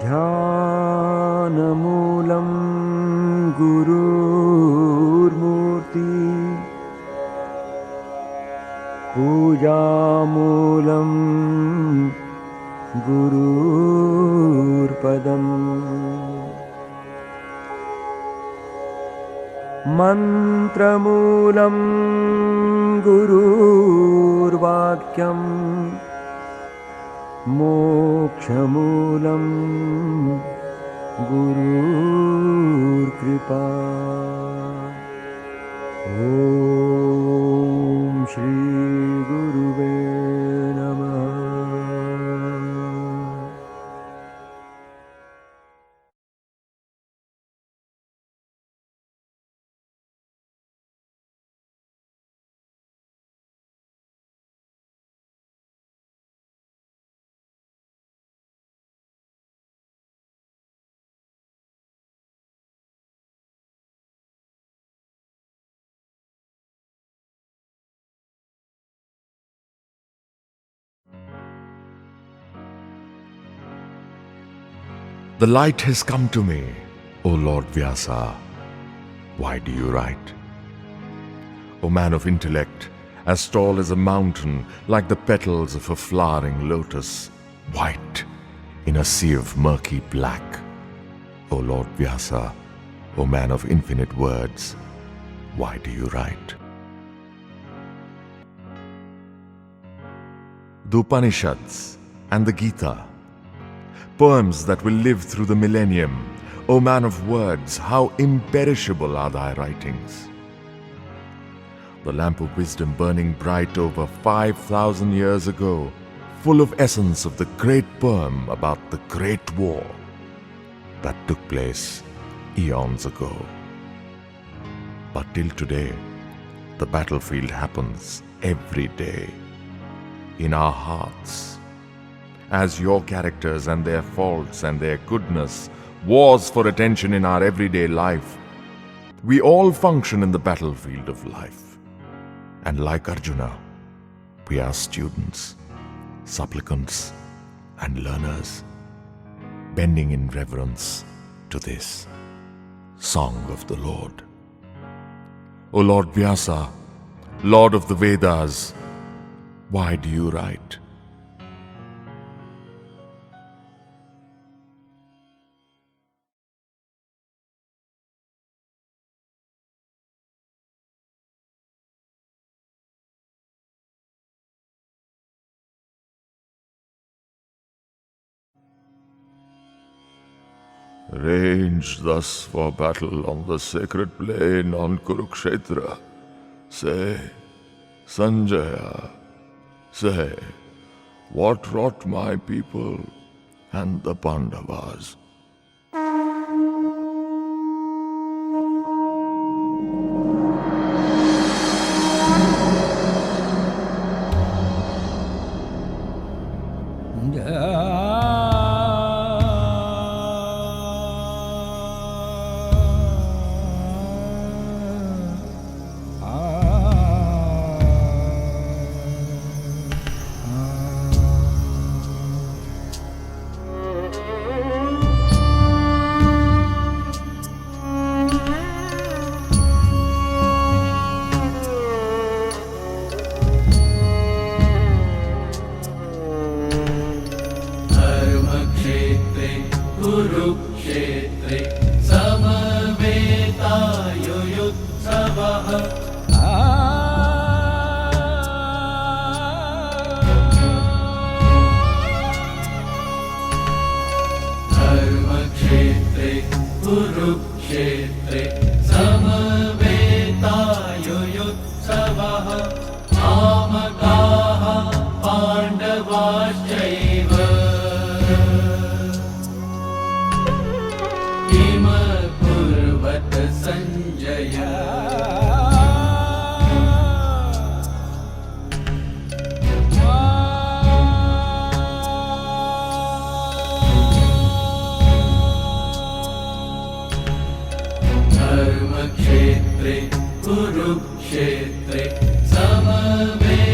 ध्यानमूलं गुरुर्मूर्ति पूजामूलं गुरुर्पदम् मन्त्रमूलं गुरुर्वाक्यम् मोक्षमूलं गुरुर्कृपा। ॐ श्री गुरुवे नमः। The light has come to me, O Lord Vyasa. Why do you write? O man of intellect, as tall as a mountain, like the petals of a flowering lotus, white in a sea of murky black. O Lord Vyasa, O man of infinite words, why do you write? The Upanishads and the Gita, poems that will live through the millennium. O man of words, how imperishable are thy writings. The lamp of wisdom burning bright over 5,000 years ago, full of essence of the great poem about the great war that took place eons ago. But till today, the battlefield happens every day in our hearts, as your characters and their faults and their goodness wars for attention in our everyday life. We all function in the battlefield of life. And like Arjuna, we are students, supplicants, and learners, bending in reverence to this song of the Lord. O Lord Vyasa, Lord of the Vedas, why do you write? Ranged thus for battle on the sacred plain on Kurukshetra, say, Sanjaya, say, what wrought my people and the Pandavas? कुरुक्षेत्रे समवेतायुयुत्सवः धर्मक्षेत्रे कुरुक्षेत्रे समवेतायुयुत्सवः मामकाः पाण्डवाश्चैव संजय धर्मक्षेत्रे कुरुक्षेत्रे समवेतायुयुत्सवः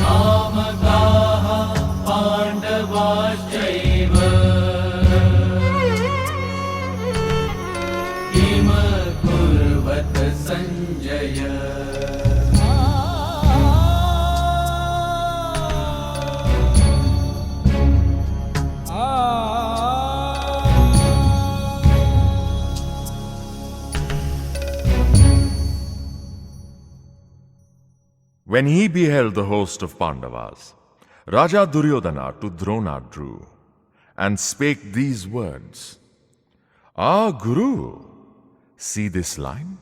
मामकाः पाण्डवा When he beheld the host of Pandavas, Raja Duryodhana to Drona drew, and spake these words, Ah, Guru, see this line?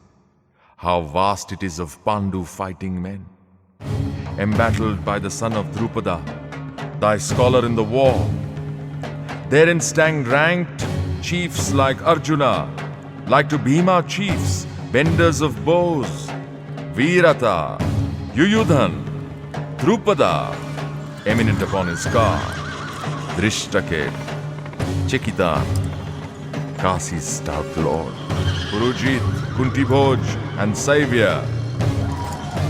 How vast it is of Pandu fighting men, embattled by the son of Drupada, thy scholar in the war. Therein stand ranked chiefs like Arjuna, like to Bhima chiefs, benders of bows, Virata, Yuyudhan, Drupada, eminent upon his car, Drishtaket, Chekitan, Kasi's stout lord, Purujit, Kuntibhoj, and Saivya,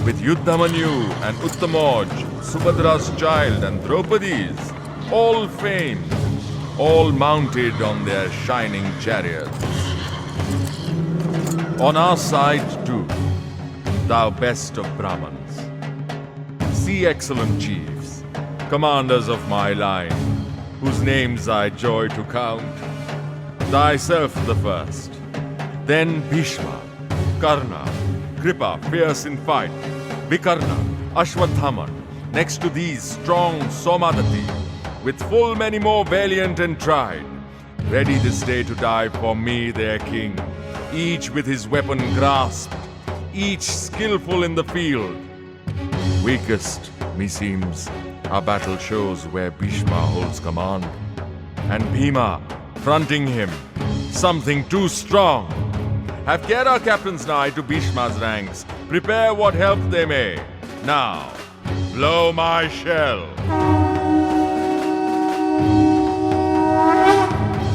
with Yuddhamanyu and Uttamoj, Subhadra's child and Draupadi's, all famed, all mounted on their shining chariots. On our side too, thou best of Brahmans, see excellent chiefs, commanders of my line, whose names I joy to count. Thyself the first, then Bhishma, Karna, Kripa, fierce in fight, Vikarna, Ashwatthama, next to these strong Somadati, with full many more valiant and tried, ready this day to die for me their king, each with his weapon grasped, each skillful in the field. Weakest, meseems, our battle shows where Bhishma holds command, and Bhima, fronting him, something too strong. Have care our captains nigh to Bhishma's ranks, prepare what help they may. Now, blow my shell.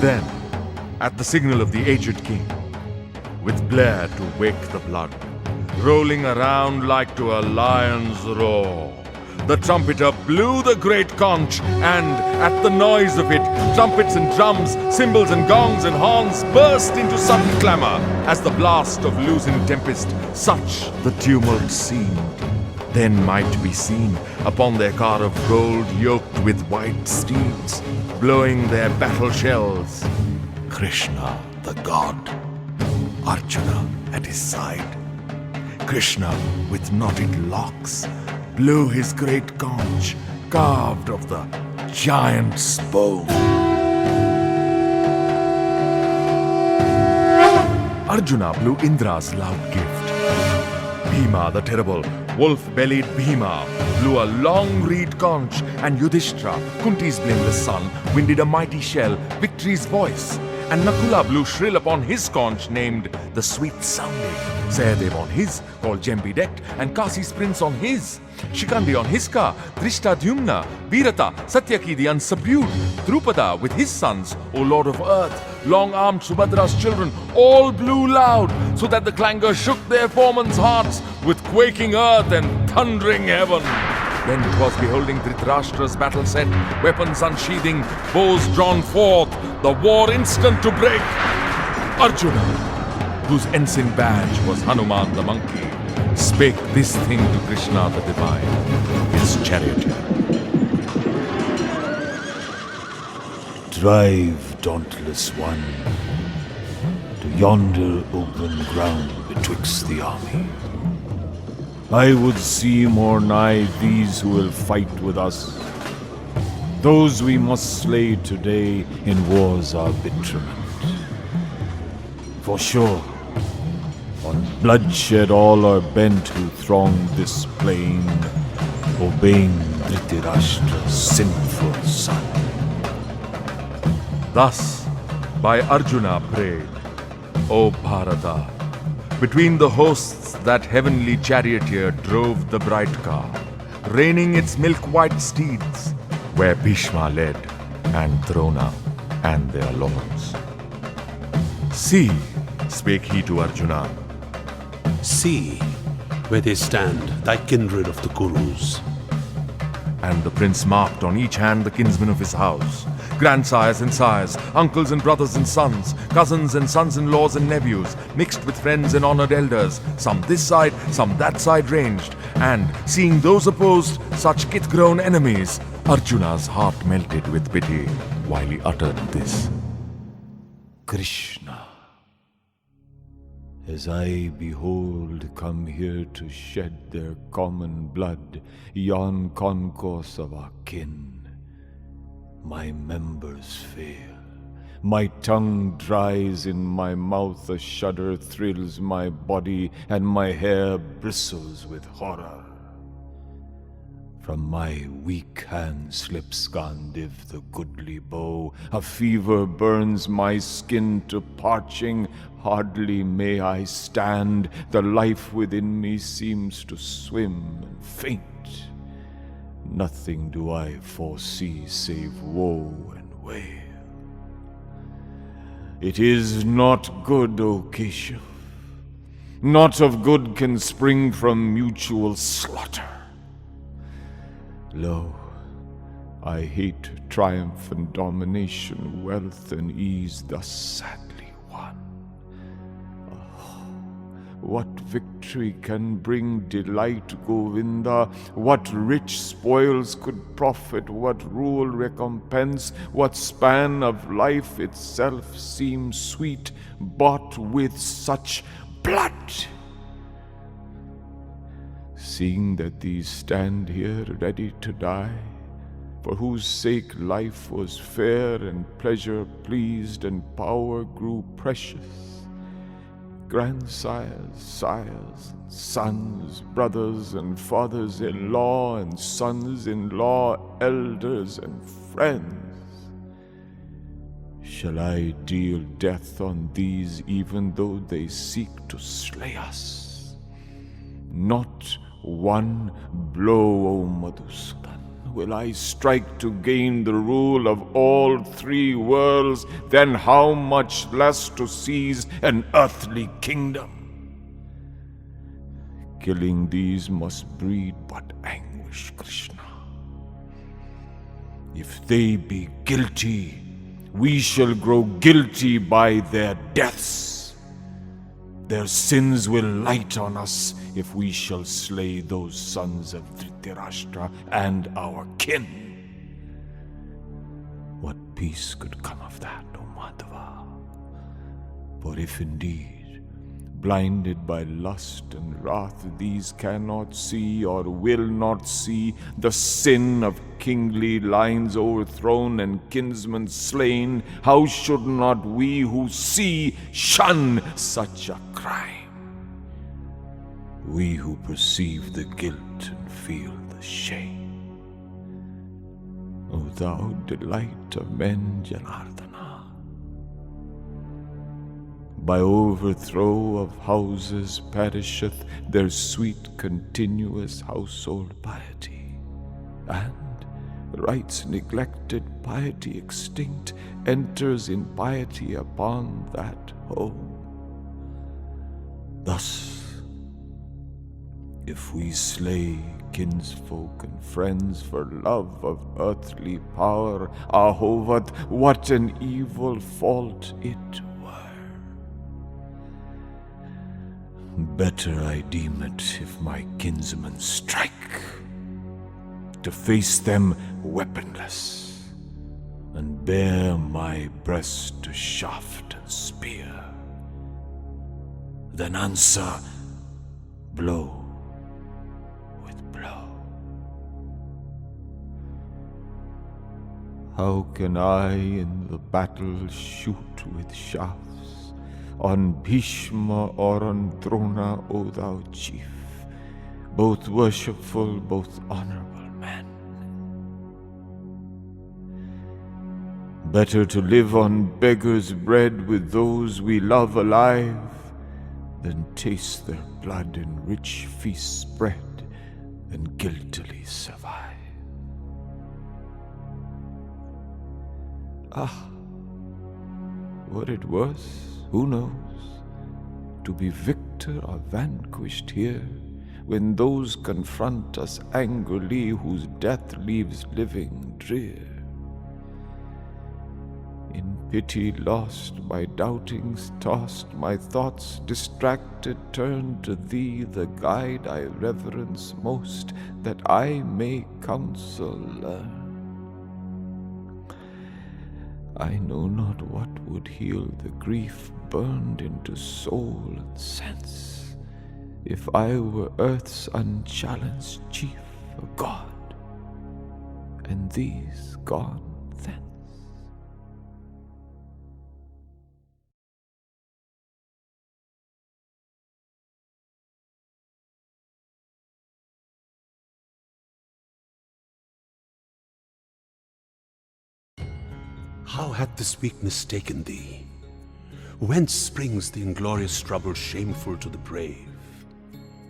Then, at the signal of the aged king, with blare to wake the blood, rolling around like to a lion's roar, the trumpeter blew the great conch, and at the noise of it, trumpets and drums, cymbals and gongs and horns burst into sudden clamor, as the blast of loosened tempest, such the tumult seemed. Then might be seen, upon their car of gold yoked with white steeds, blowing their battle shells, Krishna the god, Arjuna at his side. Krishna, with knotted locks, blew his great conch, carved of the giant's bone. Arjuna blew Indra's loud gift. Bhima the terrible, wolf-bellied Bhima, blew a long reed conch, and Yudhishthira, Kunti's blameless son, winded a mighty shell, victory's voice. And Nakula blew shrill upon his conch, named the sweet-sounding. Sahadev on his, called Jem-bedecked, and Kasi's prince on his. Shikandi on his car, Drishtadyumna, Virata, Satyaki the unsubdued, Drupada with his sons, O Lord of earth, long-armed Subhadra's children, all blew loud, so that the clangor shook their foemen's hearts, with quaking earth and thundering heaven. Then 'twas beholding Dhritarashtra's battle set, weapons unsheathing, bows drawn forth, the war instant to break. Arjuna, whose ensign badge was Hanuman the monkey, spake this thing to Krishna the divine, his charioteer. Drive, dauntless one, to yonder open ground betwixt the army. I would see more nigh these who will fight with us. Those we must slay today in war's arbitrament. For sure, on bloodshed all are bent who throng this plain, obeying Dhritarashtra's sinful son. Thus, by Arjuna prayed, O Bharata, between the hosts that heavenly charioteer drove the bright car, reining its milk-white steeds, where Bhishma led, and Drona, and their lords. See, spake he to Arjuna, see where they stand, thy kindred of the Kurus. and the prince marked on each hand the kinsmen of his house, grandsires and sires, uncles and brothers and sons, cousins and sons-in-laws and nephews, mixed with friends and honored elders, some this side, some that side ranged, and, seeing those opposed, such kith-grown enemies, Arjuna's heart melted with pity while he uttered this. Krishna, as I behold come here to shed their common blood, yon concourse of our kin, my members fail. My tongue dries in my mouth, a shudder thrills my body, and my hair bristles with horror. From my weak hand slips Gandiv the goodly bow. A fever burns my skin to parching. Hardly may I stand. The life within me seems to swim and faint. Nothing do I foresee save woe and wail. It is not good, O Keshav. Naught of good can spring from mutual slaughter. Lo, I hate triumph and domination, wealth and ease thus sadly won. Oh, what victory can bring delight, Govinda? What rich spoils could profit? What rule recompense? What span of life itself seems sweet, bought with such blood? Seeing that these stand here ready to die, for whose sake life was fair and pleasure pleased and power grew precious, grandsires, sires, and sons, brothers and fathers-in-law and sons-in-law, elders and friends, shall I deal death on these even though they seek to slay us? Not one blow, O Madhusudan, will I strike to gain the rule of all three worlds, then how much less to seize an earthly kingdom? Killing these must breed but anguish, Krishna. If they be guilty, we shall grow guilty by their deaths. Their sins will light on us if we shall slay those sons of Dhritarashtra and our kin. What peace could come of that, O Madhava? For if indeed, blinded by lust and wrath, these cannot see or will not see the sin of kingly lines overthrown and kinsmen slain, how should not we who see shun such a crime? We who perceive the guilt and feel the shame. O thou delight of men, Janardana, by overthrow of houses perisheth their sweet continuous household piety, and rites neglected, piety extinct, enters in piety upon that home. Thus, if we slay kinsfolk and friends for love of earthly power, Ahovat, what an evil fault it were. Better I deem it if my kinsmen strike, to face them weaponless, and bare my breast to shaft and spear, then answer blow with blow. How can I in the battle shoot with shafts on Bhishma or on Drona, O thou chief, both worshipful, both honorable men? Better to live on beggar's bread with those we love alive than taste their blood in rich feasts spread and guiltily survive. Ah, what it was, who knows, to be victor or vanquished here, when those confront us angrily whose death leaves living drear. In pity lost, by doubtings tossed, my thoughts distracted turn to thee, the guide I reverence most, that I may counsel learn. I know not what would heal the grief burned into soul and sense, if I were earth's unchallenged chief, a god, and these gone thence. How hath this weakness taken thee? Whence springs the inglorious trouble shameful to the brave?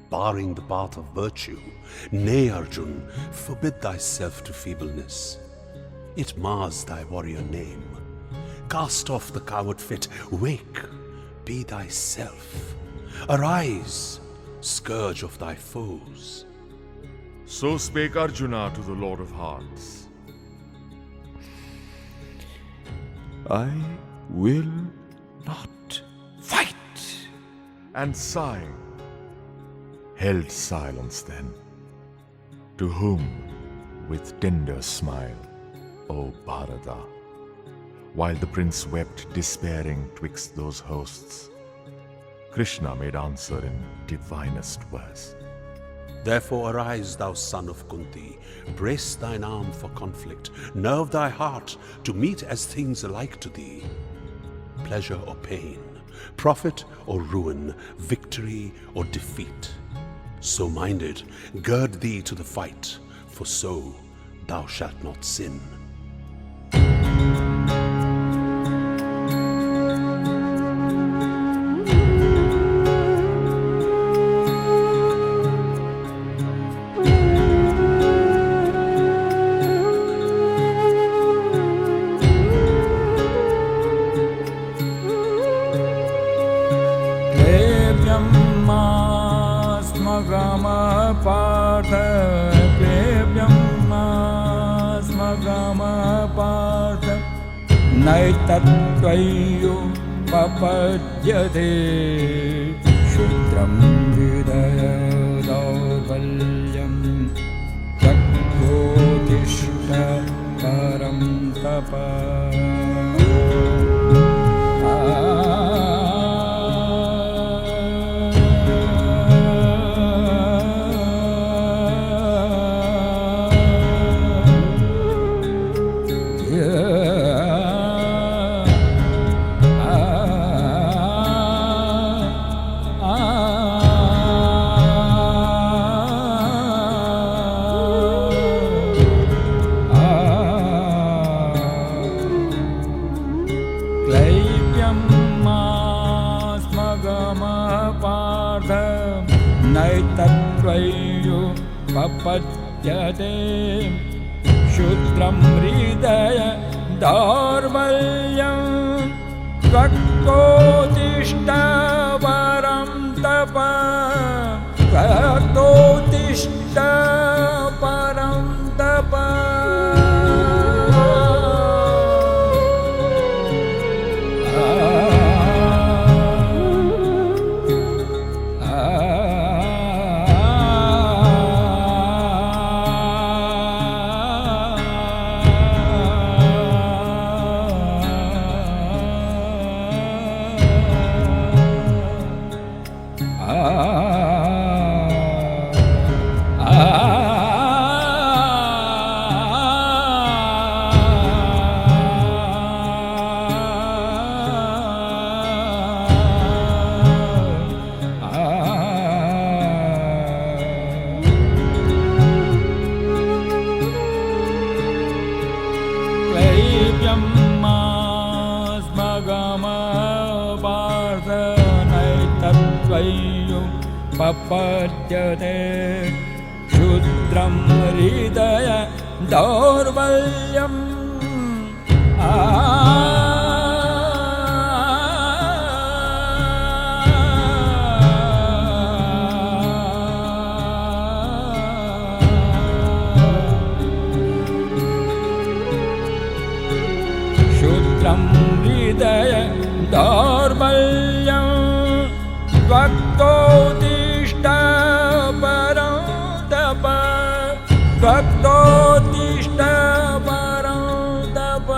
Barring the path of virtue, nay, Arjun, forbid thyself to feebleness. It mars thy warrior name. Cast off the coward fit, wake, be thyself. Arise, scourge of thy foes. So spake Arjuna to the Lord of Hearts. I will not fight. And sighing, held silence then. To whom, with tender smile, O Bharata, while the prince wept despairing twixt those hosts, Krishna made answer in divinest verse. Therefore arise, thou son of Kunti, brace thine arm for conflict, nerve thy heart to meet as things alike to thee. Pleasure or pain, profit or ruin, victory or defeat. So minded, gird thee to the fight, for so thou shalt not sin. नैतत्त्वय्यो पपद्यते क्षुद्रं हृदय दौर्बल्यं तत्त्वोत्तिष्ठ परं तप नैतत्त्वय्यो पपद्यते क्षुद्रं हृदय दौर्बल्यं त्वक्तोत्तिष्ठ परं तप त्वक्तोत्तिष्ठ परं तप पपद्यते क्षुद्रं हृदय दौर्बल्यम् क्षुद्रं हृदय दौर्बल्यं त्वक्तोत्तिष्ठ परं तप त्वक्तोत्तिष्ठ परं तप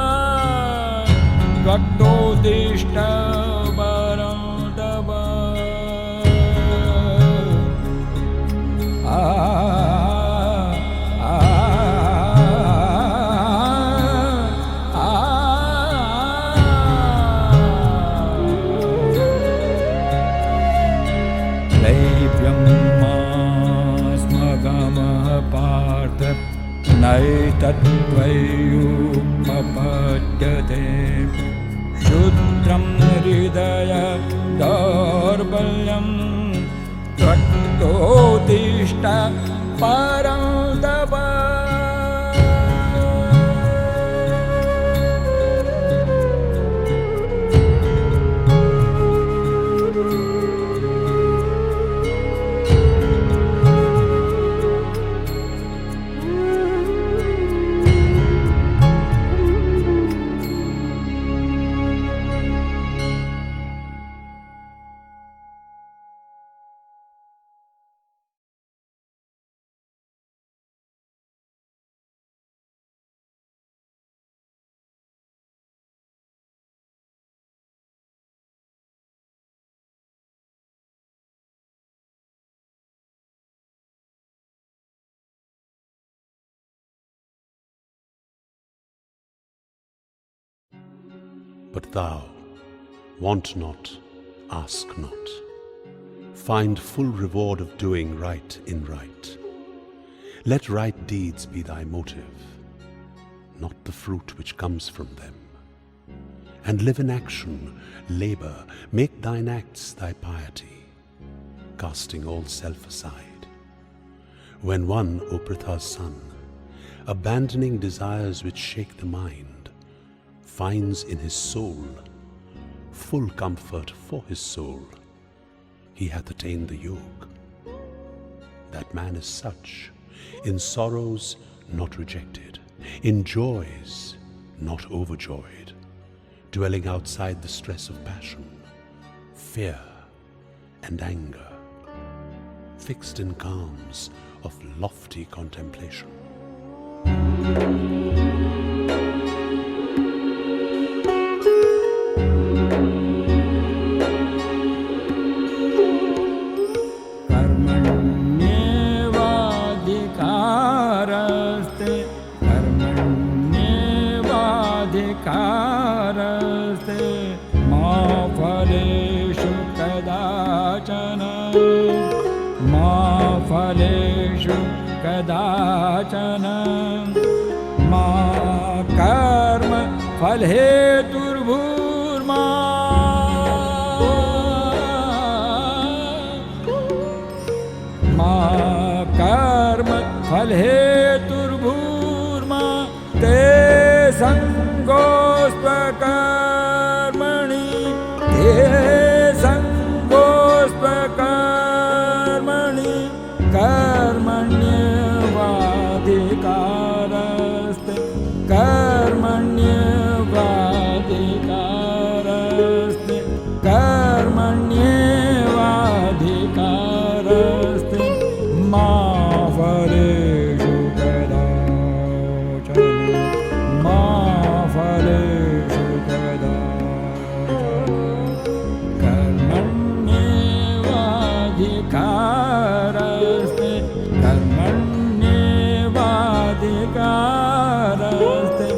नैतत्त्वयुपपद्यते क्षुद्रं हृदय दौर्बल्यं त्वत्तोत्तिष्ठ परं तप But thou, want not, ask not. Find full reward of doing right in right. Let right deeds be thy motive, not the fruit which comes from them. And live in action, labor, make thine acts thy piety, casting all self aside. When one, O Pritha's son, abandoning desires which shake the mind, finds in his soul full comfort for his soul, he hath attained the yoga. That man is such, in sorrows not rejected, in joys not overjoyed, dwelling outside the stress of passion, fear and anger, fixed in calms of lofty contemplation. कर्मण्येवाधिकारस्ते मा फलेषु कदाचन मा कर्म फलहेतुर्भूर्मा मा कर्म फलहेतुर्भूर्मा ते संगोस्त्वकर्मणि ते संगोस्त्वकर्मणि कर्मण्येवाधिकारस्ते कर्मण्येवाधिकारस्ते कर्मण्येवाधिकारस्ते मा फलेषु कदाचन मा फलेषु कदाचन कर्मण्येवाधिकारस्ते कर्मण्येवाधिकारस्ते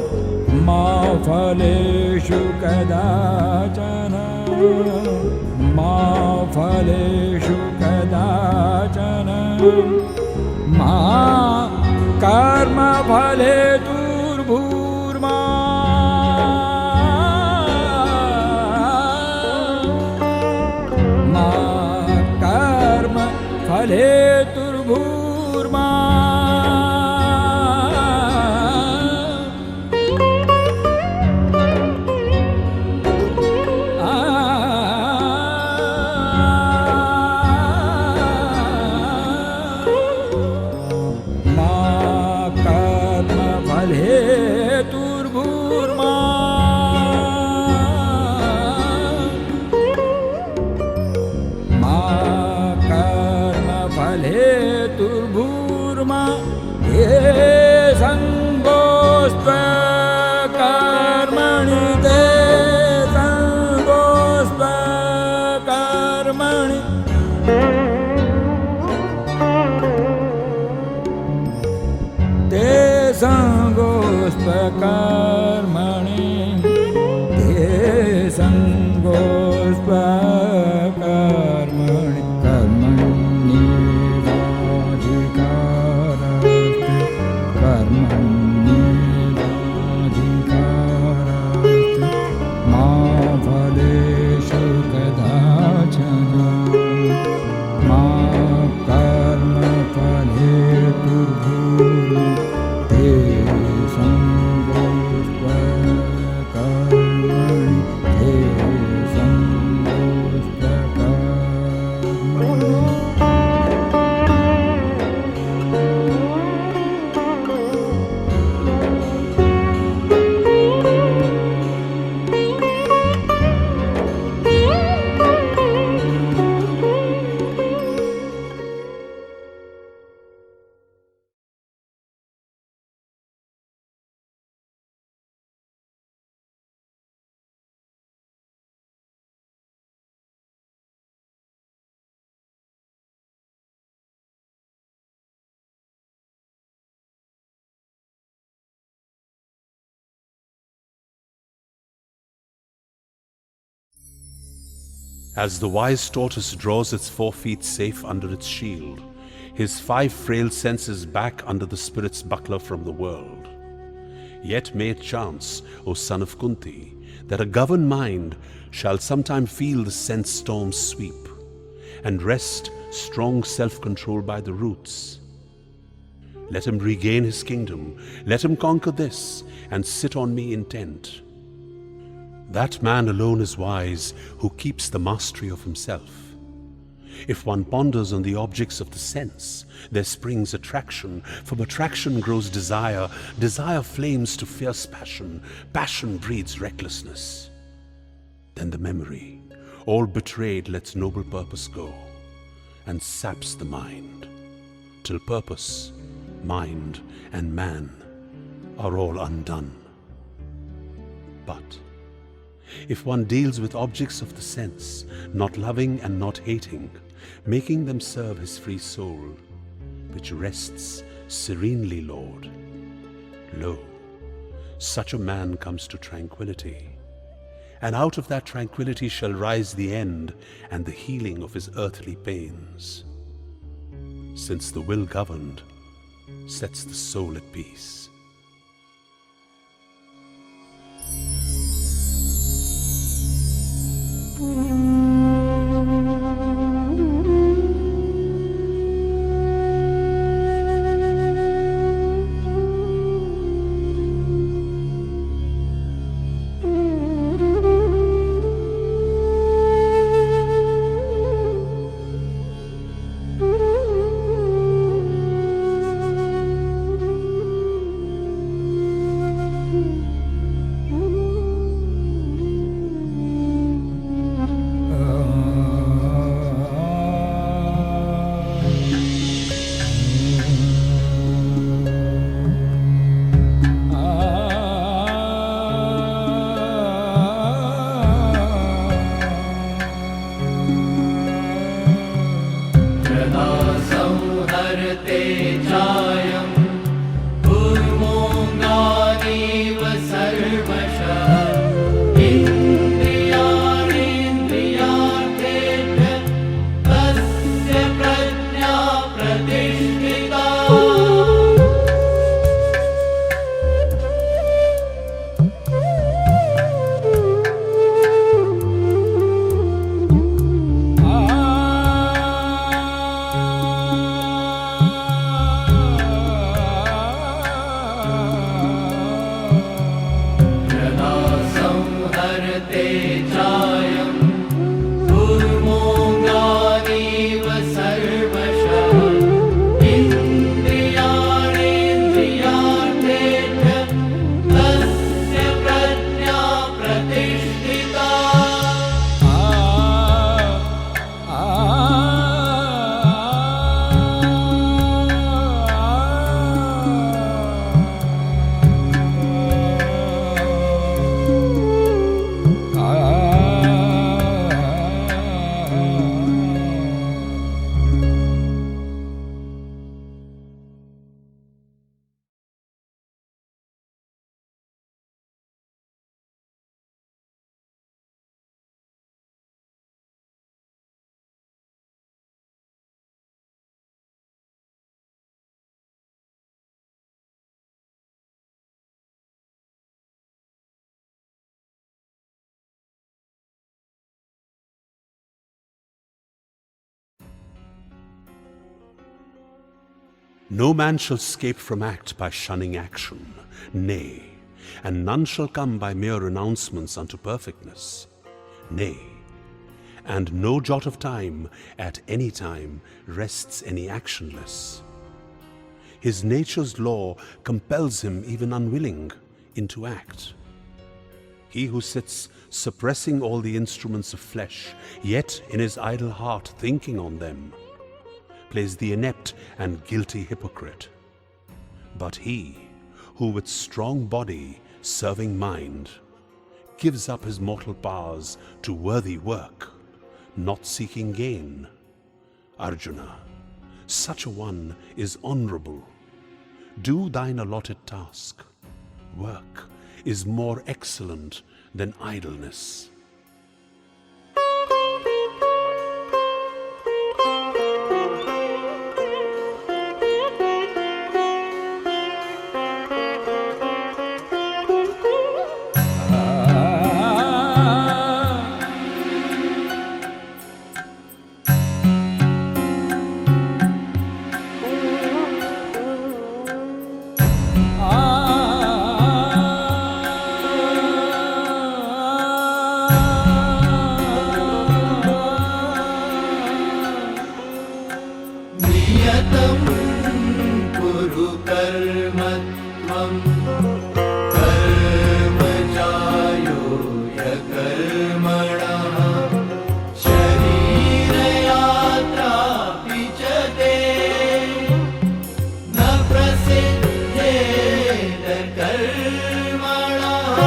मा फलेषु कदाचन मा फलेषु कदाचन मा कर्म फलेतुर्भूर्मा मा कर्म फलेतुर्भूर्मा हेतुर्भूर्मा ये संगोस्त्वकर्मणि ते संगोस्त्वकर्मणि ते संगोस्त्वकर्मणि ते संगोस्त्वकर्मणि कर्मण्येवाधिकारस्ते मा फलेषु कदाचन मा कर्मफलेतुर्भूर्मा ते सङ्गोऽस्त्वकर्मणि ते सङ्गोऽस्त्वकर्मणि. As the wise tortoise draws its 4 feet safe under its shield, his 5 frail senses back under the spirit's buckler from the world. Yet may it chance, O son of Kunti, that a governed mind shall sometime feel the sense storms sweep, and wrest strong self-control by the roots. Let him regain his kingdom, let him conquer this, and sit on me intent. That man alone is wise who keeps the mastery of himself. If one ponders on the objects of the sense, there springs attraction. From attraction grows desire. Desire flames to fierce passion. Passion breeds recklessness. Then the memory, all betrayed, lets noble purpose go, and saps the mind, till purpose, mind, and man are all undone. But if one deals with objects of the sense, not loving and not hating, making them serve his free soul, which rests serenely, Lord, lo, such a man comes to tranquility, and out of that tranquility shall rise the end and the healing of his earthly pains, since the will governed sets the soul at peace. Ah No man shall scape from act by shunning action, nay, and none shall come by mere renouncements unto perfectness, nay, and no jot of time at any time rests any actionless. His nature's law compels him, even unwilling, into act. He who sits suppressing all the instruments of flesh, yet in his idle heart thinking on them, plays the inept and guilty hypocrite. But he who with strong body serving mind gives up his mortal powers to worthy work, not seeking gain, Arjuna, such a one is honorable. Do thine allotted task. Work is more excellent than idleness. नियतं कुरु कर्म त्वं कर्म जायो ह्यकर्मणः शरीरयात्रापि च ते न प्रसिद्धेत कर्मणः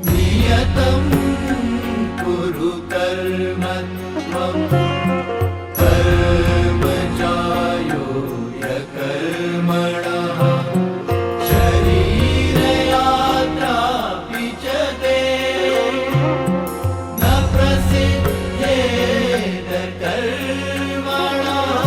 नियतं कुरु कर्म त्वं कर्म जायो ह्यकर्मणः शरीरयात्रापि च ते न प्रसिद्धेत कर्मणः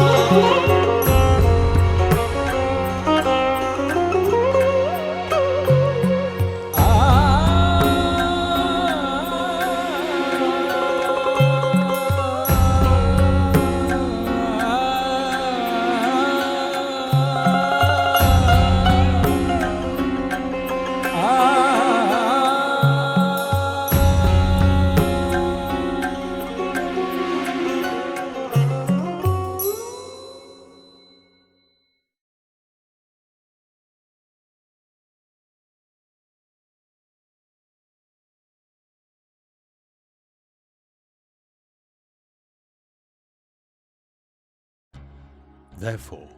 Therefore,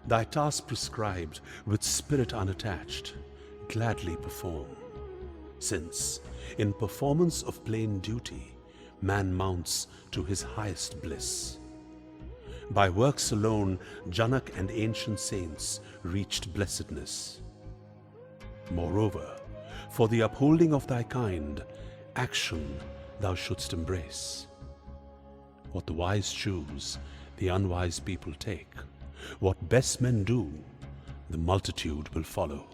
thy task prescribed, with spirit unattached, gladly perform, since, in performance of plain duty, man mounts to his highest bliss. By works alone, Janak and ancient saints reached blessedness. Moreover, for the upholding of thy kind, action thou shouldst embrace. What the wise choose, the unwise people take. What best men do, the multitude will follow.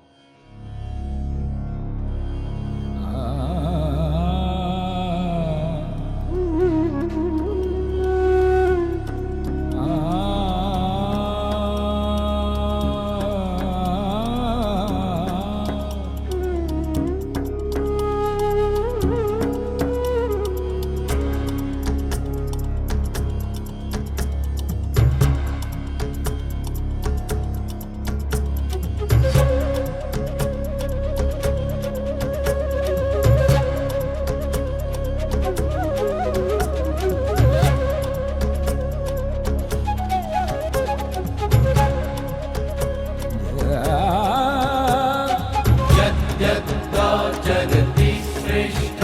यद्यदाचरति श्रेष्ठ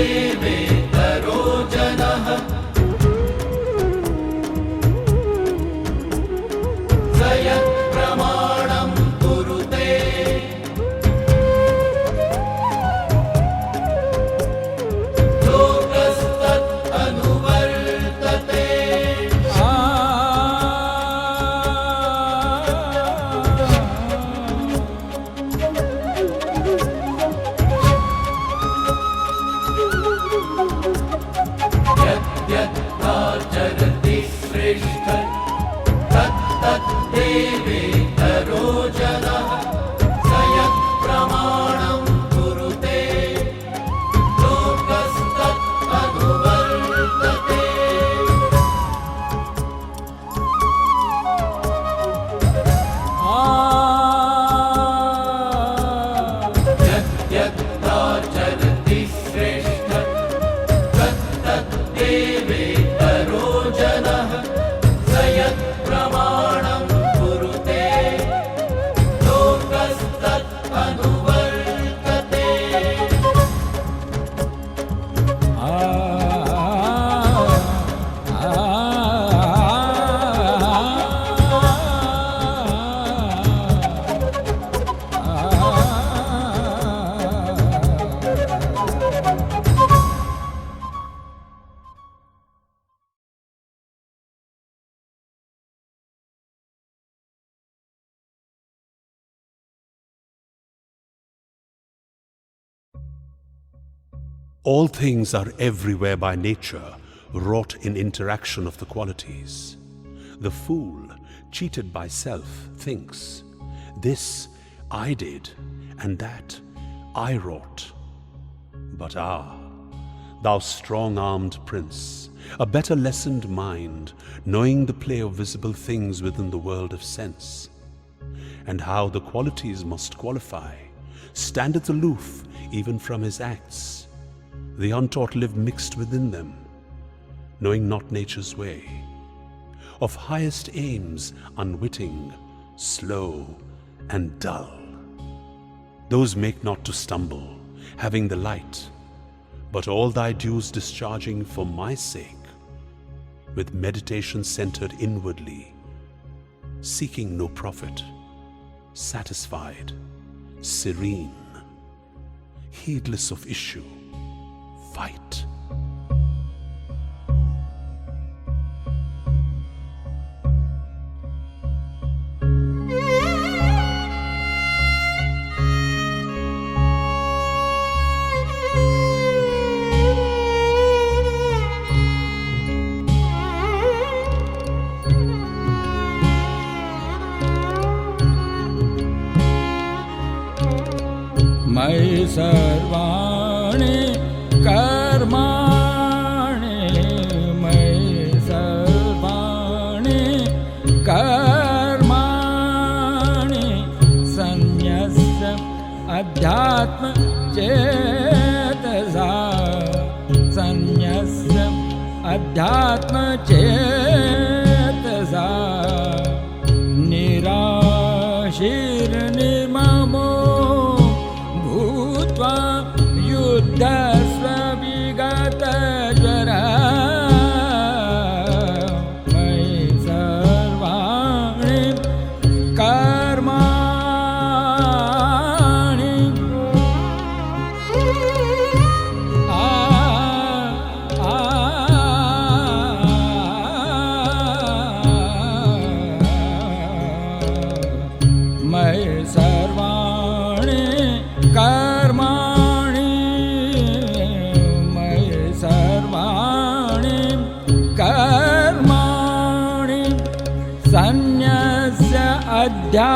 तत्तद्देवेतरो जनः तद्देवेतरो जनः स यत्प्रमाणं कुरुते लोकस्तदनुवर्तते यद्यदाचरति श्रेष्ठ तत्तद्देवेतरो जनः स यत्प्रमाणं कुरुते लोकस्तदनुवर्तते All things are everywhere by nature, wrought in interaction of the qualities. The fool, cheated by self, thinks, this I did, and that I wrought. But thou strong-armed prince, a better lessoned mind, knowing the play of visible things within the world of sense, and how the qualities must qualify, standeth aloof even from his acts. The untaught live mixed within them, knowing not nature's way. Of highest aims unwitting, slow and dull. Those make not to stumble, having the light, but all thy dues discharging for my sake, with meditation centered inwardly, seeking no profit, satisfied, serene, heedless of issue, fight. मयि सर्वाणि कर्माणि मयि सर्वाणि कर्माणि संन्यस्य अध्यात्म चेतसा संन्यस्य अध्यात्म चेतसा निराशीर्निर्ममो भूत्वा युद्धस्व विगतज्वरः मयि सर्वाणि कर्माणि मयि सर्वाणि कर्माणि मयि सर्वाणि कर्माणि संन्यस्य अध्यात्मचेतसा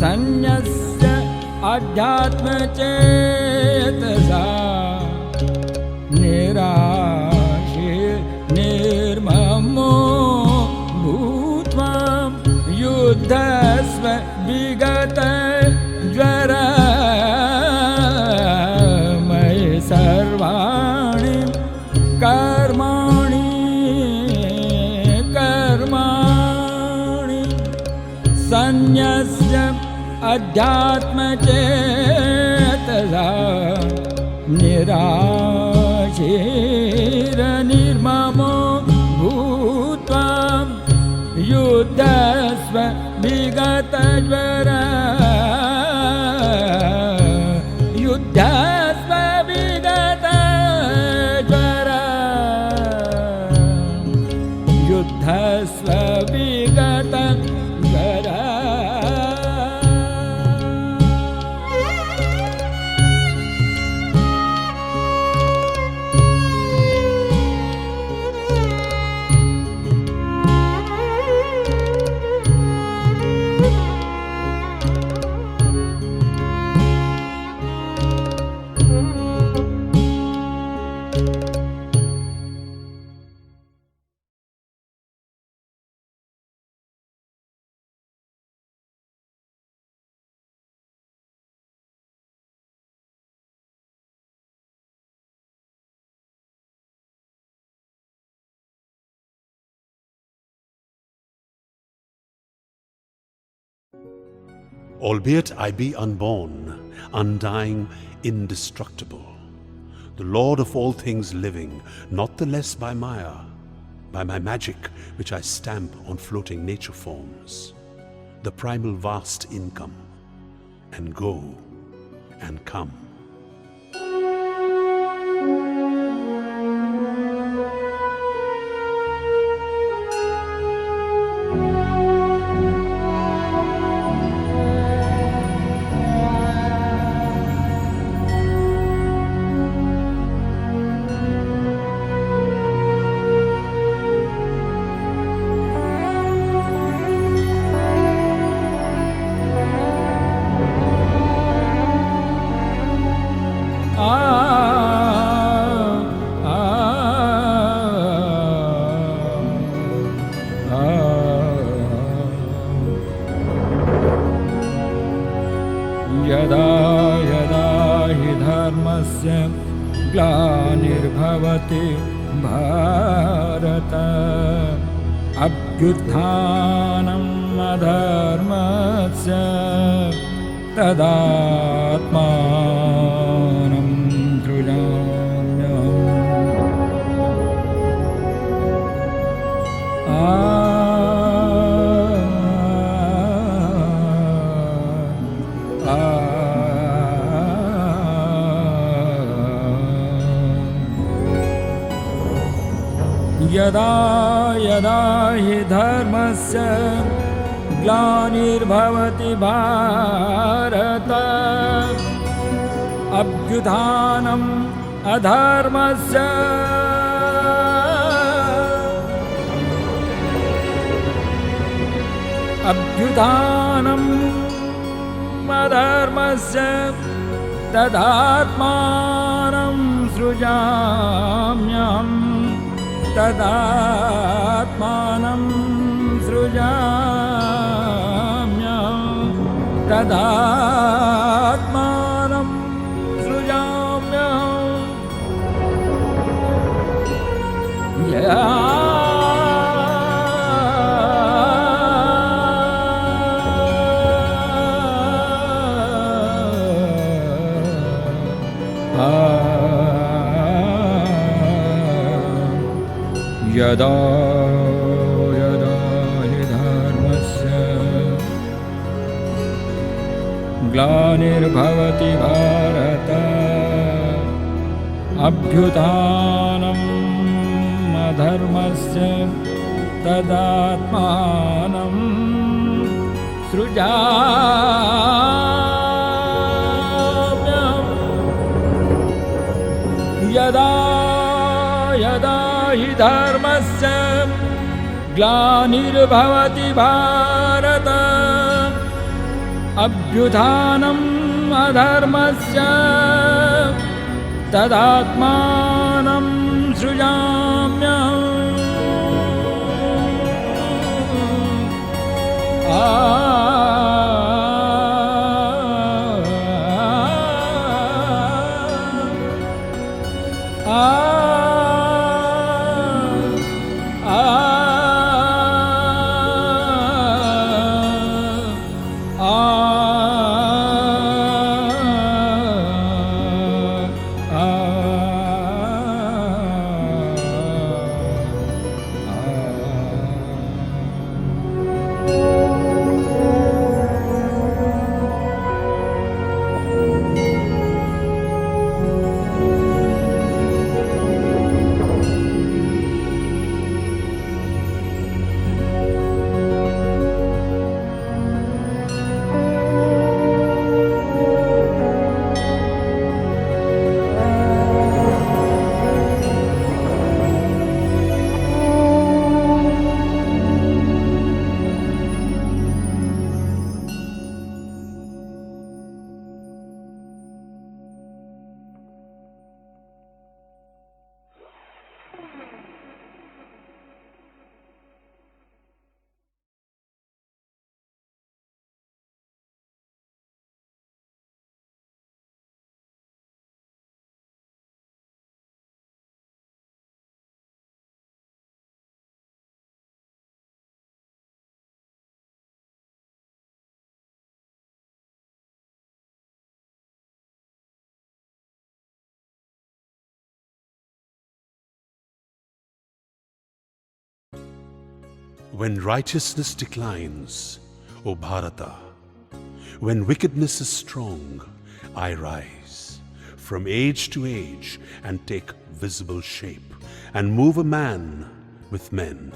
संन्यस्य अध्यात्मचेतसा निर्ममो भूत्वा युद्धस्व विगतज्वरः मयि सर्वाणि कर्माणि कर्माणि संन्यस्य अध्यात्मचेतसा निराशीर्निर्ममो भूत्वा युद्धस्व विगतज्वरः युद्धस्व विगतज्वरः युद्धस्व विगतज्वरः Albeit I be unborn, undying, indestructible, the Lord of all things living, not the less by Maya, by my magic which I stamp on floating nature forms, the primal vast income, and go and come. यदा यदा हि धर्मस्य ग्लानिर्भवति भारत अभ्युत्थानम् अधर्मस्य तदात्मानं यदा यदा हि धर्मस्य ग्लानिर्भवति भारत अभ्युत्थानम् अधर्मस्य अभ्युत्थानम् अधर्मस्य तदात्मानं सृजाम्यहम् तदात्मानं सृजाम्यहम् तदात्मानं सृजाम्यहम् यदा यदा हि धर्मस्य ग्लानिर्भवति भारत अभ्युत्थानम् अधर्मस्य तदात्मानं सृजाम्यहम् यदा यदा हि धर्मस्य ग्लानिर्भवति Bharat अभ्युत्थानम् अधर्मस्य तदात्मानं सृजाम्यहम् When righteousness declines, O Bharata, when wickedness is strong, I rise from age to age and take visible shape and move a man with men,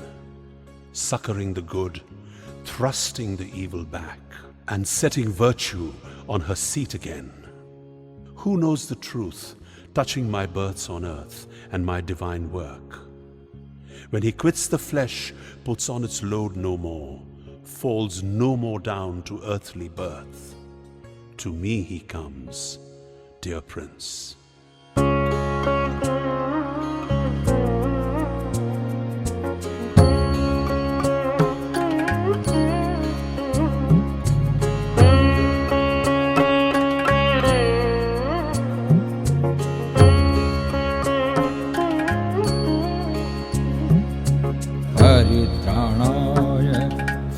succoring the good, thrusting the evil back, and setting virtue on her seat again. Who knows the truth touching my births on earth and my divine work? When he quits the flesh, puts on its load no more, falls no more down to earthly birth, to me he comes, dear Prince. परित्राणाय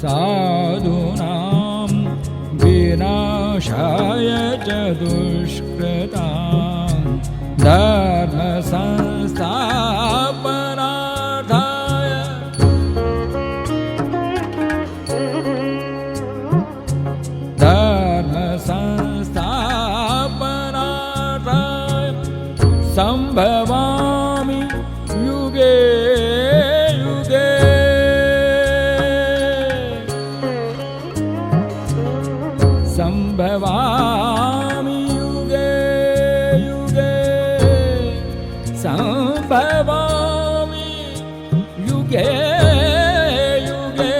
साधूनां विनाशाय च दुष्कृतां धर्मसंस्थापनार्थाय संभवामि युगे युगे संभवामि युगे युगे संभवामि युगे युगे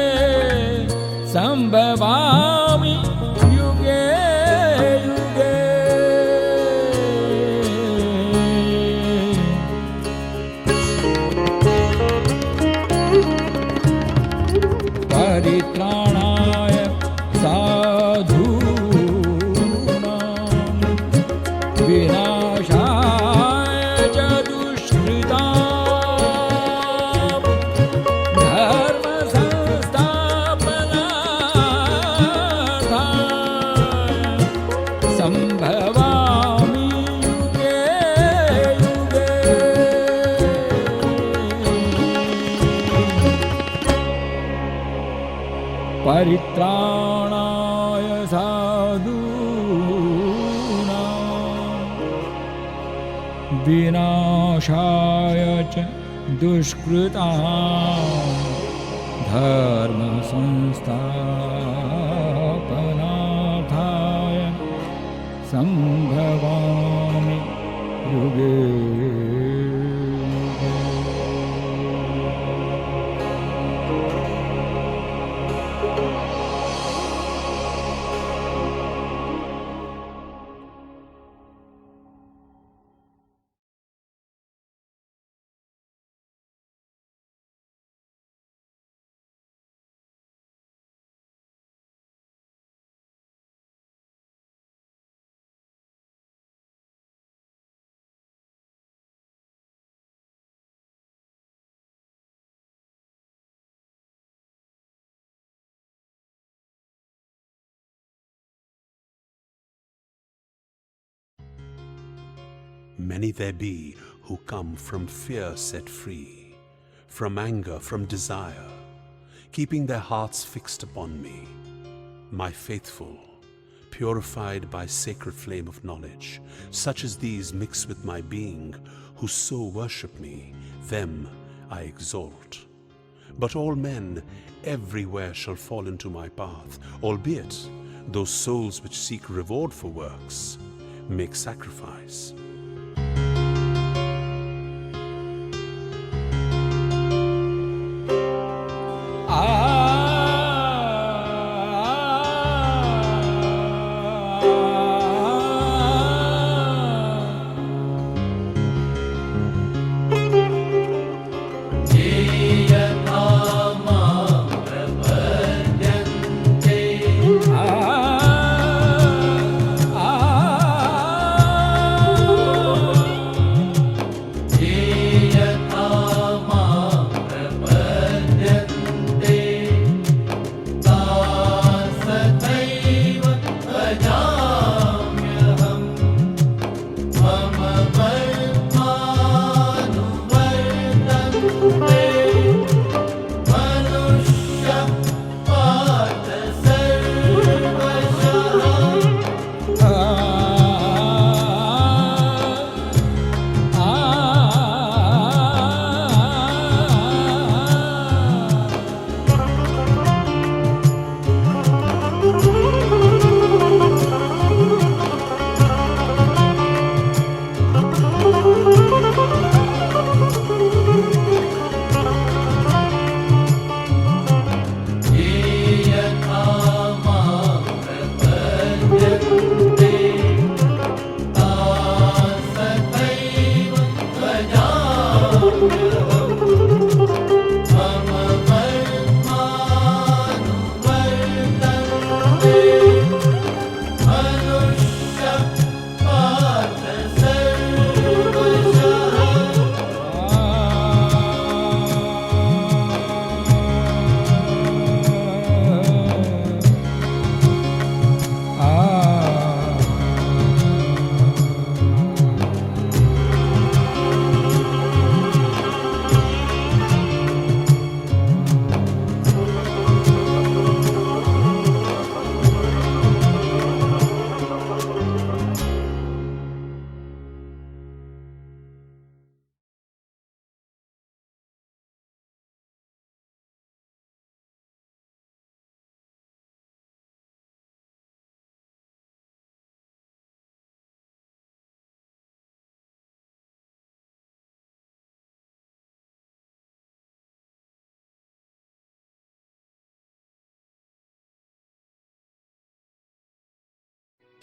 संभवामि युगे युगे परित्राणाय साधूनां विनाशाय च दुष्कृतां धर्मसंस्थापनार्थाय संभवामि युगे युगे परित्राणाय साधूनां विनाशाय च दुष्कृतां धर्मसंस्थापनार्थाय संभवामि युगे Many there be who come from fear set free, from anger, from desire, keeping their hearts fixed upon me, my faithful, purified by sacred flame of knowledge. Such as these mix with my being, who so worship me, them I exalt. But all men everywhere shall fall into my path, albeit those souls which seek reward for works make sacrifice. प्रपद्यन्ते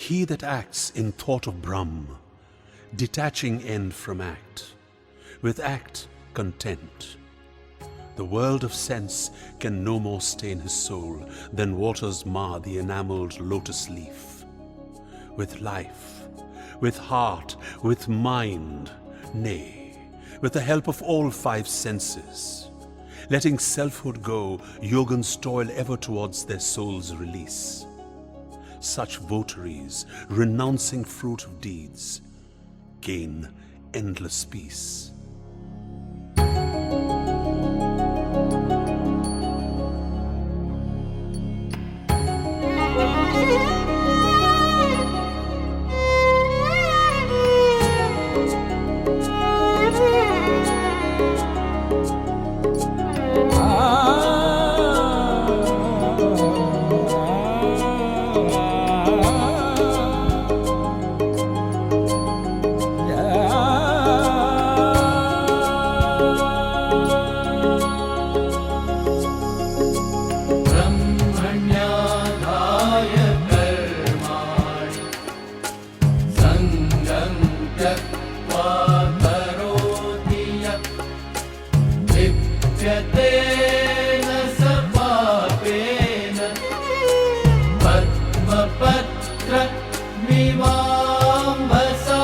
He that acts in thought of Brahm, detaching end from act, with act content. The world of sense can no more stain his soul than waters mar the enameled lotus leaf. With life, with heart, with mind, nay, with the help of all five senses, letting selfhood go, yogans toil ever towards their soul's release. Such votaries, renouncing fruit of deeds, gain endless peace. ब्रह्मण्याधाय कर्माणि सङ्गं त्यक्त्वा करोति यत् लिप्यते न स पापेन पद्मपत्रमिवाम्भसा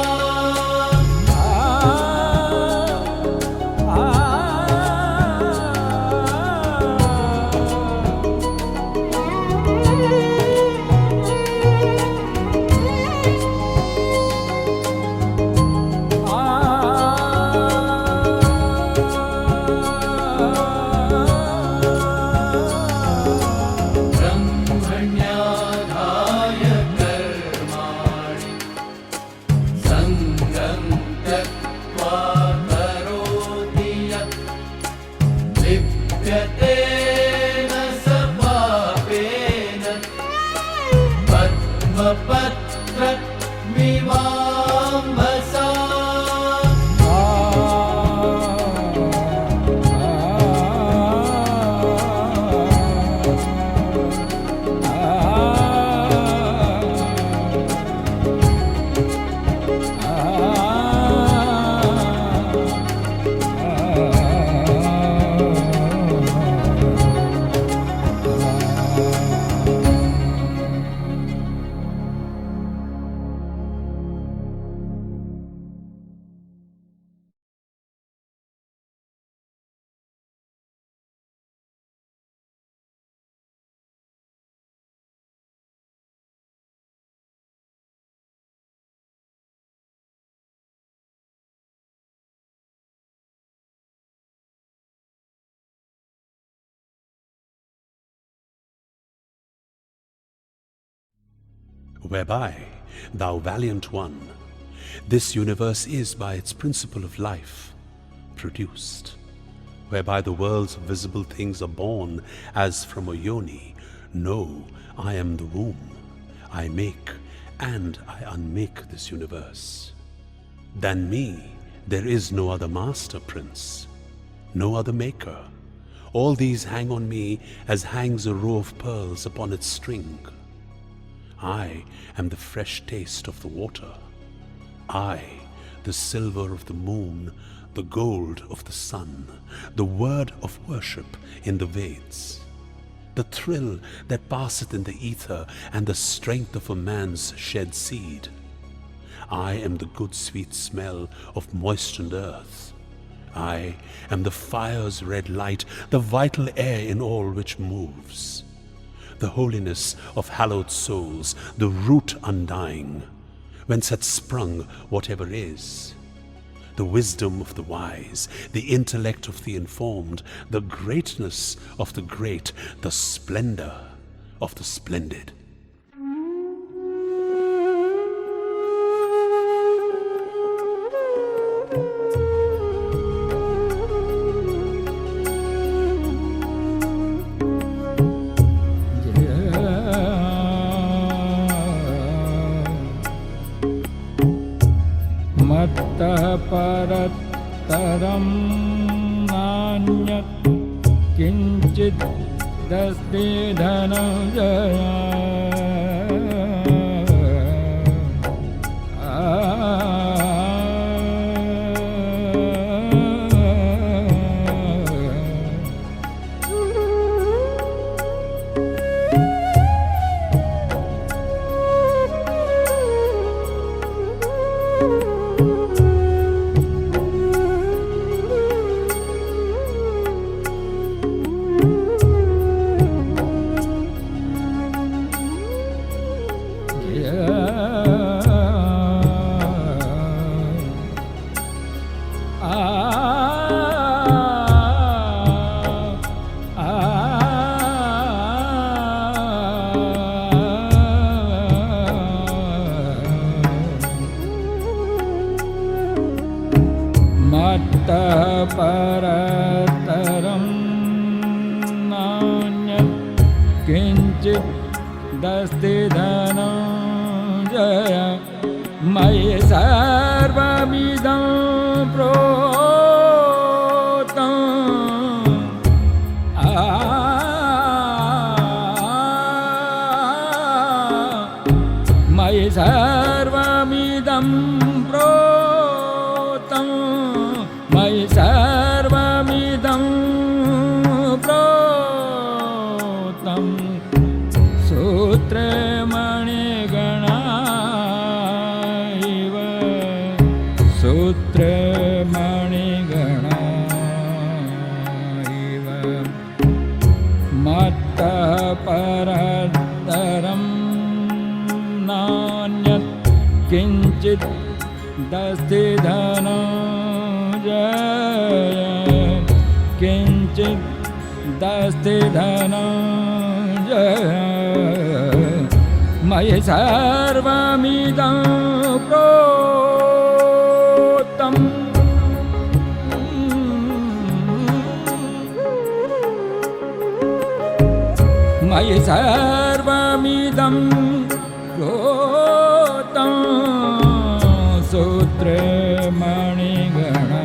ब्रह्मण्याधाय कर्माणि सङ्गं त्यक्त्वा करोति यत् लिप्यते न स पापेन पद्मपत्रमिवाम्भसा Whereby, thou valiant one, this universe is by its principle of life produced, whereby the world's visible things are born as from a yoni. Know, I am the womb. I make and I unmake this universe. Than me, there is no other master, prince, no other maker. All these hang on me as hangs a row of pearls upon its string. I am the fresh taste of the water. I, the silver of the moon, the gold of the sun, the word of worship in the Veds, the thrill that passeth in the ether and the strength of a man's shed seed. I am the good sweet smell of moistened earth. I am the fire's red light, the vital air in all which moves, the holiness of hallowed souls, the root undying, whence hath sprung whatever is, the wisdom of the wise, the intellect of the informed, the greatness of the great, the splendor of the splendid. मत्तः परत्तरं नान्यत् किञ्चित् दस्ति धनञ्जय किञ्चिदस्ति धनञ्जय मयि सर्वमिदं प्रोक्तम् मयि सर्वमिदं प्रोक्तम् मयि सर्वमिदं प्रोक्तम् सूत्रे मणिगणा इव सूत्रे मणिगणा इव मत्तः परतरं नान्यत् किञ्चित् दस्ति धनञ्जय किञ्चित् दस्ति धनञ्जय मयि सर्वमिदं प्रोक्तम् मयि सर्वमिदं प्रोक्तम् सूत्रे मणिगणा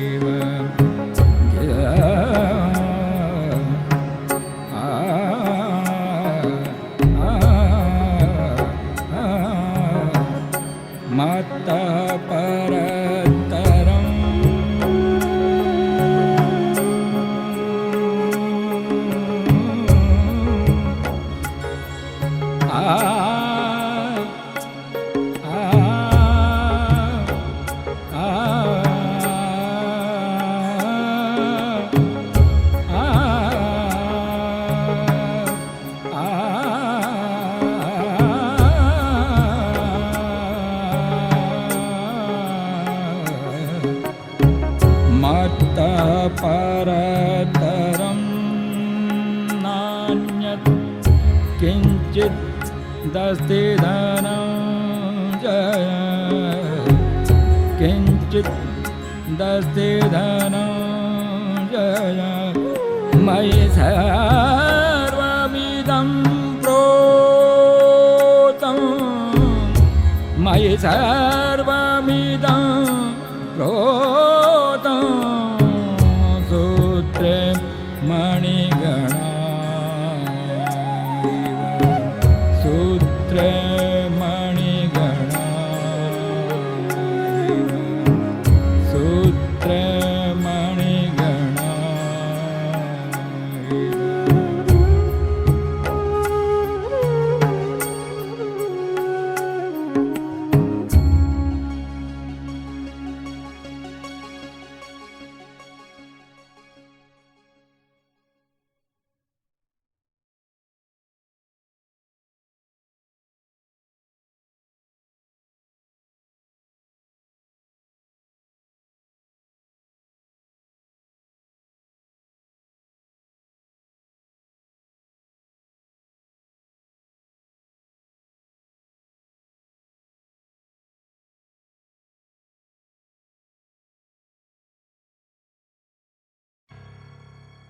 इव मत्तः परतरम् मत्तः परतरं नान्यत् किञ्चित् दस्ति धनञ्जय किञ्चित् दस्ति धनञ्जय मयि सर्वमिदं प्रोक्तम् मयि सर्वमिदं प्रोक्तम् सूत्रे मणिगणा इव सूत्रे मणिगणा इव सूत्रे मणिगणा इव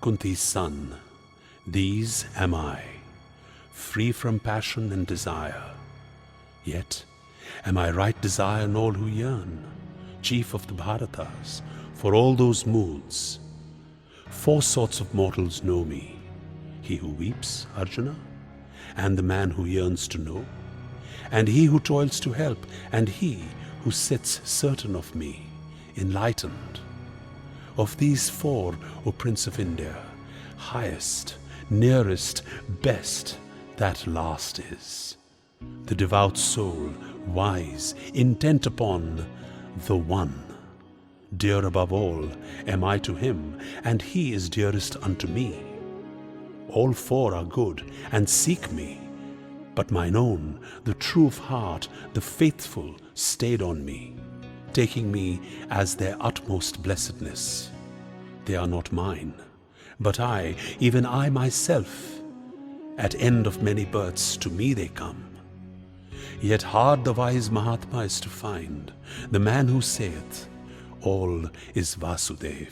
Kunti's son, these am I, free from passion and desire. Yet am I right desire in all who yearn, chief of the Bharatas, for all those moods. 4 sorts of mortals know me, he who weeps, Arjuna, and the man who yearns to know, and he who toils to help, and he who sits certain of me, enlightened. Of these 4, O Prince of India, highest, nearest, best, that last is. The devout soul, wise, intent upon the One. Dear above all am I to him, and he is dearest unto me. All 4 are good and seek me, but mine own, the true of heart, the faithful, stayed on me, taking me as their utmost blessedness. They are not mine, but I, even I myself, at end of many births to me they come. Yet hard the wise Mahatma is to find, the man who saith, all is Vasudev.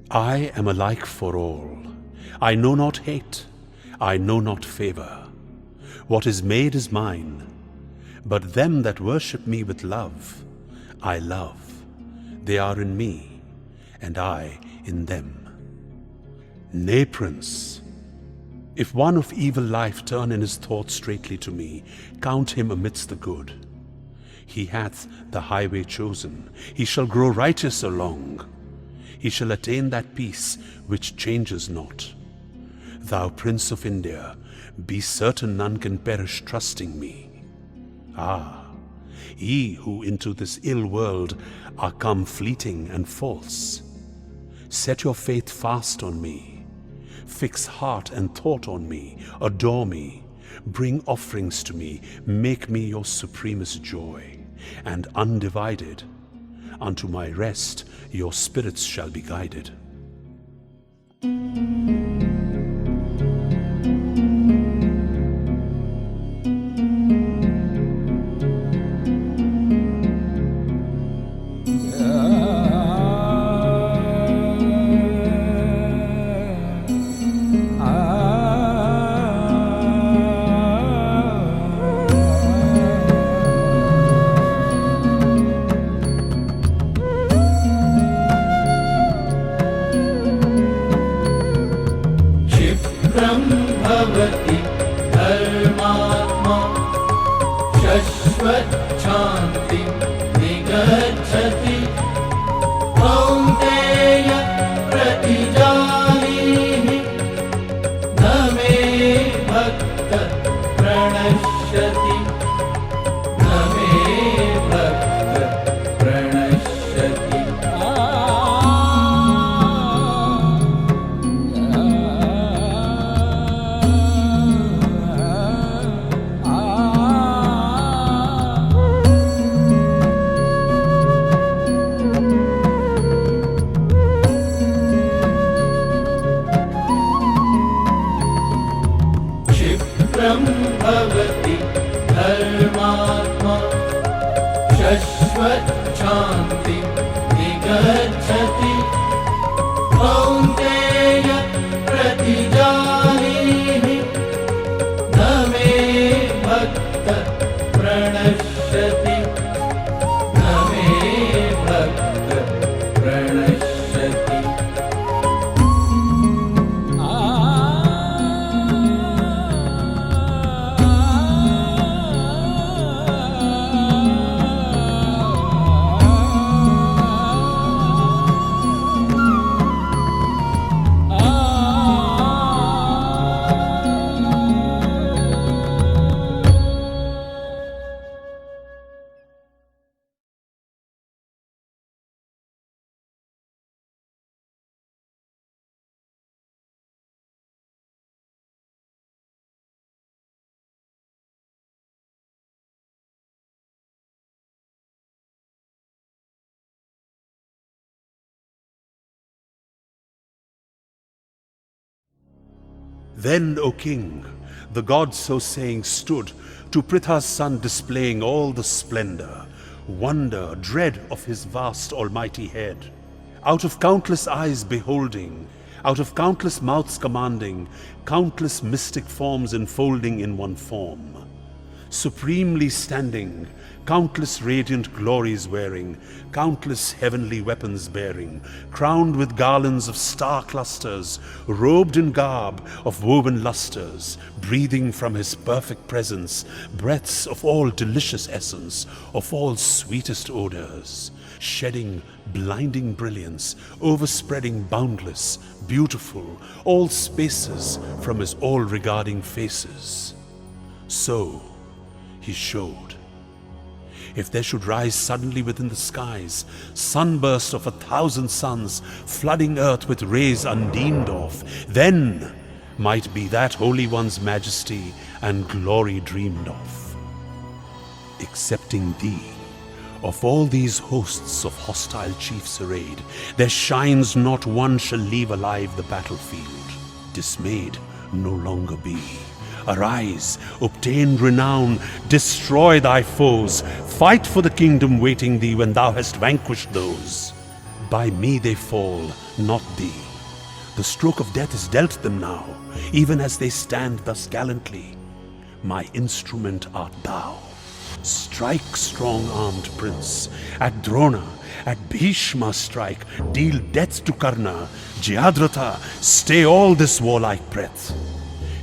I am alike for all. I know not hate, I know not favor. What is made is mine, but them that worship me with love, I love. They are in me, and I in them. Nay, Prince, if one of evil life turn in his thoughts straightly to me, count him amidst the good. He hath the highway chosen, he shall grow righteous along. He shall attain that peace which changes not. Thou Prince of India, be certain none can perish trusting me. Ah, ye who into this ill world are come fleeting and false, set your faith fast on me. Fix heart and thought on me, adore me, bring offerings to me, make me your supremest joy, and undivided, unto my rest your spirits shall be guided. भवति धर्मात्मा शश्वच्छान्ति निगच्छति कौन्तेय प्रतिजानीहि न मे भक्त प्रणश्यति न मे भक्त प्रणश्यति भवति धर्मात्मा शश्वच्छान्ति निगच्छति कौन्तेय प्रतिजानीहि न मे भक्त प्रणश्यति न मे भक्त प्रणश्यति Then, O king, the god so saying stood, to Pritha's son displaying all the splendor, wonder, dread of his vast almighty head. Out of countless eyes beholding, out of countless mouths commanding, countless mystic forms enfolding in one form. Supremely standing, countless radiant glories wearing, countless heavenly weapons bearing, crowned with garlands of star clusters, robed in garb of woven lusters, breathing from his perfect presence breaths of all delicious essence, of all sweetest odors, shedding blinding brilliance, overspreading boundless, beautiful, all spaces from his all-regarding faces. So he showed. If there should rise suddenly within the skies sunburst of 1,000 suns, flooding earth with rays undeemed of, then might be that Holy One's majesty and glory dreamed of. Excepting thee, of all these hosts of hostile chiefs arrayed, there shines not one shall leave alive the battlefield. Dismayed no longer be. Arise, obtain renown, destroy thy foes, fight for the kingdom waiting thee when thou hast vanquished those. By me they fall, not thee. The stroke of death is dealt them now, even as they stand thus gallantly. My instrument art thou. Strike, strong-armed prince. At Drona, at Bhishma strike. Deal death to Karna. Jayadratha, stay all this warlike breath.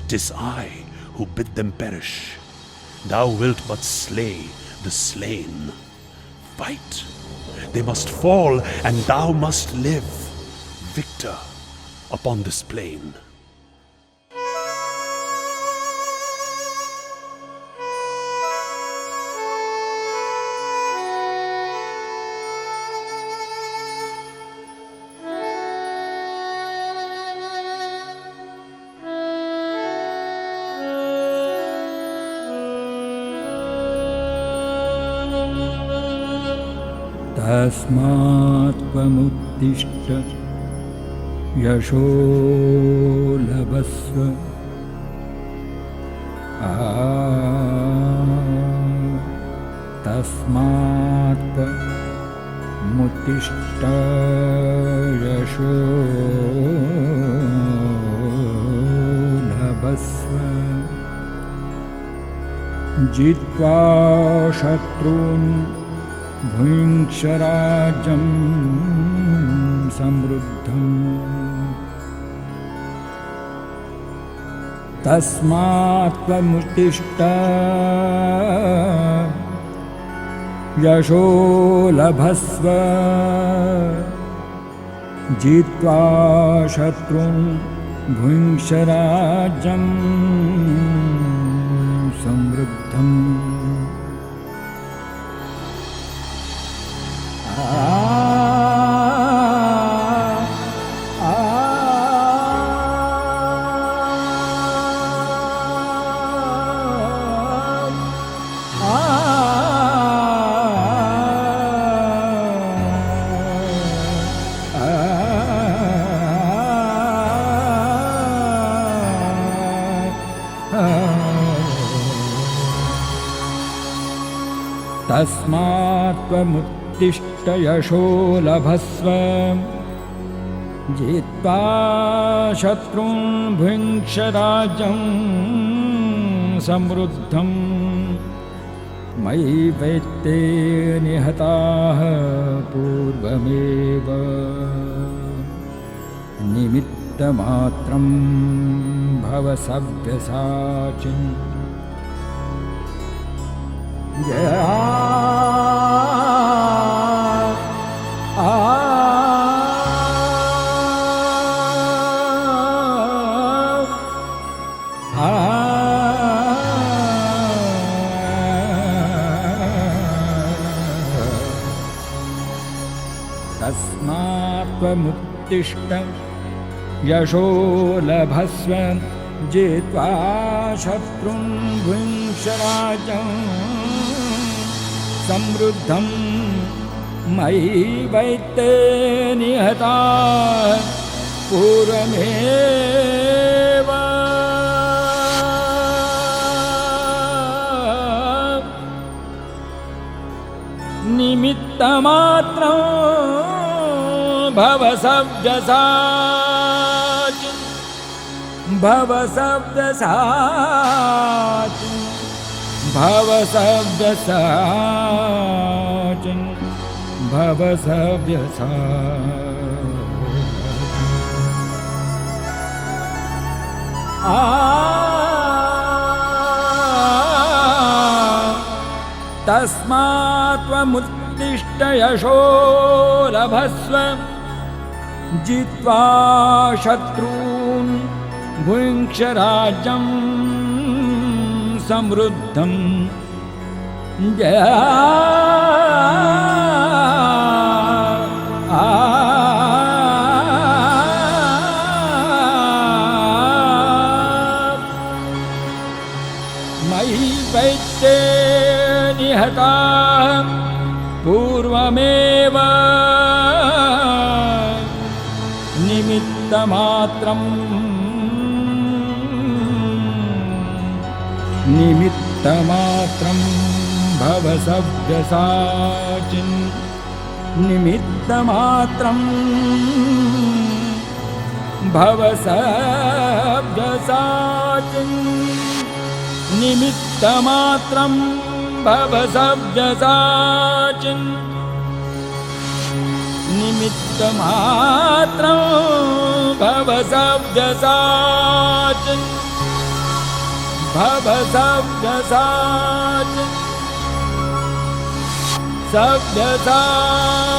'Tis I who bid them perish. Thou wilt but slay the slain. Fight. They must fall, and thou must live, victor upon this plain. तस्मात्त्वमुत्तिष्ठ यशो लभस्व तस्मात्त्वमुत्तिष्ठ यशो लभस्व जित्वा शत्रून् भुङ्क्ष राज्यं समृद्धम् तस्मात्त्वमुत्तिष्ठ यशो लभस्व जित्वा शत्रून् भुङ्क्ष राज्यं समृद्धम् तस्मात्त्वमुत्तिष्ठ यशो लभस्व जित्वा शत्रून् भुङ्क्ष राज्यं समृद्धम् मयि वैत्ते निहताः पूर्वमेव निमित्तमात्रं भव सव्यसाचिन् तस्मात्त्वमुत्तिष्ठ यशो लभस्व जित्वा शत्रून् भुङ्क्ष राज्यं समृद्धं मयि वैत्ते निहता पूर्वमेव निमित्तमात्रं भव सव्यसाचिन् भव सव्यसाचिन् भव सव्यसाचिन् भव सव्यसाचिन् तस्मात्त्वमुत्तिष्ठ यशो लभस्व जित्वा शत्रून् भुङ्क्ष राज्यं समृद्धम् मयि वैत्ते निहता पूर्वमेव निमित्तमात्रं भव सव्यसाचिन् निमित्तमात्रं भव सव्यसाचिन् निमित्तमात्रं भव सव्यसाचिन् निमित्तमात्रं भव सव्यसाचिन् भव सव्यसाचिन् सव्यसाचिन्